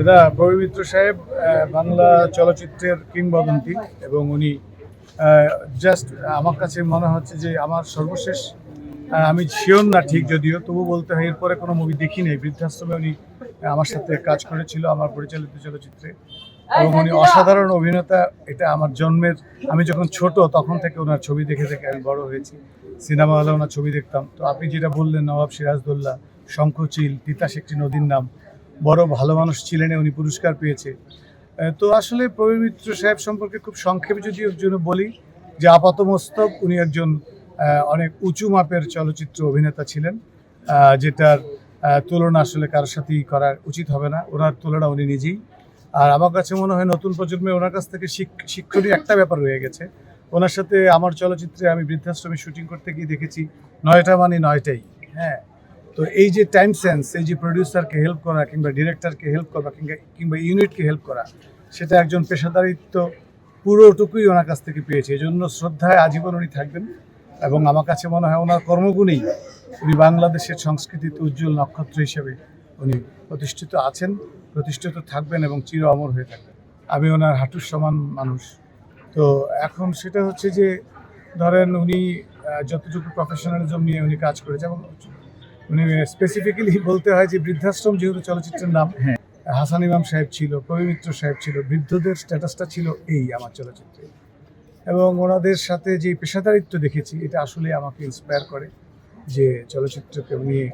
এটা প্রবীর মিত্র সাহেব বাংলা চলচ্চিত্রের কিংবদন্তি এবং উনি জাস্ট আমার কাছে মনে হচ্ছে যে আমার সর্বশেষ আমি শিওর না ঠিক যদিও তবু বলতে হয় এরপরে কোনো মুভি দেখি নেই। বৃদ্ধাশ্রমে উনি আমার সাথে কাজ করেছিল আমার পরিচালিত চলচ্চিত্রে এবং উনি অসাধারণ অভিনেতা। এটা আমার জন্মের আমি যখন ছোট তখন থেকে ওনার ছবি দেখে দেখে আমি বড় হয়েছি। সিনেমা হলে ওনার ছবি দেখতাম। তো আপনি যেটা বললেন নবাব সিরাজদৌল্লা, শঙ্খচিল, তিতাস একটি নদীর নাম, বড় ভালো মানুষ ছিলেন, উনি পুরস্কার পেয়েছে। তো আসলে প্রবীর মিত্র সাহেব সম্পর্কে খুব সংক্ষেপে যদি ওর জন্য বলি যে আপাতমস্তক উনি একজন অনেক উঁচু মাপের চলচ্চিত্র অভিনেতা ছিলেন, যেটার তুলনা আসলে কারোর সাথেই করা উচিত হবে না। ওনার তুলনা উনি নিজেই। আর আমার কাছে মনে হয় নতুন প্রজন্মে ওনার কাছ থেকে শিক্ষণীয় একটা ব্যাপার রয়ে গেছে। ওনার সাথে আমার চলচ্চিত্রে আমি বৃদ্ধাশ্রমে শুটিং করতে গিয়ে দেখেছি 9টা মানে 9টাই। হ্যাঁ, তো এই যে টাইম সেন্স, এই যে প্রডিউসারকে হেল্প করা কিংবা ডিরেক্টরকে হেল্প করা কিংবা ইউনিটকে হেল্প করা, সেটা একজন পেশাদারিত্ব পুরোটুকুই ওনার কাছ থেকে পেয়েছে। এই জন্য শ্রদ্ধায় আজীবন উনি থাকবেন এবং আমার কাছে মনে হয় ওনার কর্মগুণেই উনি বাংলাদেশের সংস্কৃতিতে উজ্জ্বল নক্ষত্র হিসেবে উনি প্রতিষ্ঠিত আছেন, প্রতিষ্ঠিত থাকবেন এবং চির অমর হয়ে থাকবেন। আমি ওনার হাঁটুর সমান মানুষ। তো এখন সেটা হচ্ছে যে ধরেন উনি যতটুকু প্রফেশনালিজম নিয়ে উনি কাজ করেছে এবং উনি স্পেসিফিক্যালি বলতে হয় যে বৃদ্ধাশ্রম যেহেতু চলচ্চিত্রের নাম, হ্যাঁ, হাসান ইমাম সাহেব ছিল, প্রবীর মিত্র সাহেব ছিল, বৃদ্ধদের স্ট্যাটাসটা ছিল এই আমার চলচ্চিত্রে এবং ওনাদের সাথে যে পেশাদারিত্ব দেখেছি এটা আসলে আমাকে ইন্সপায়ার করে যে চলচ্চিত্রকে নিয়ে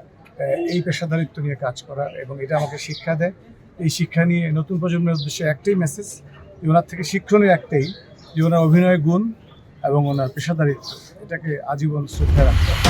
এই পেশাদারিত্ব নিয়ে কাজ করা এবং এটা আমাকে শিক্ষা দেয়। এই শিক্ষা নিয়ে নতুন প্রজন্মের উদ্দেশ্যে একটাই মেসেজ যে ওনার থেকে শিক্ষণীয় একটাই যে ওনার অভিনয় গুণ এবং ওনার পেশাদারিত্ব, এটাকে আজীবন শ্রদ্ধা রাখতে হবে।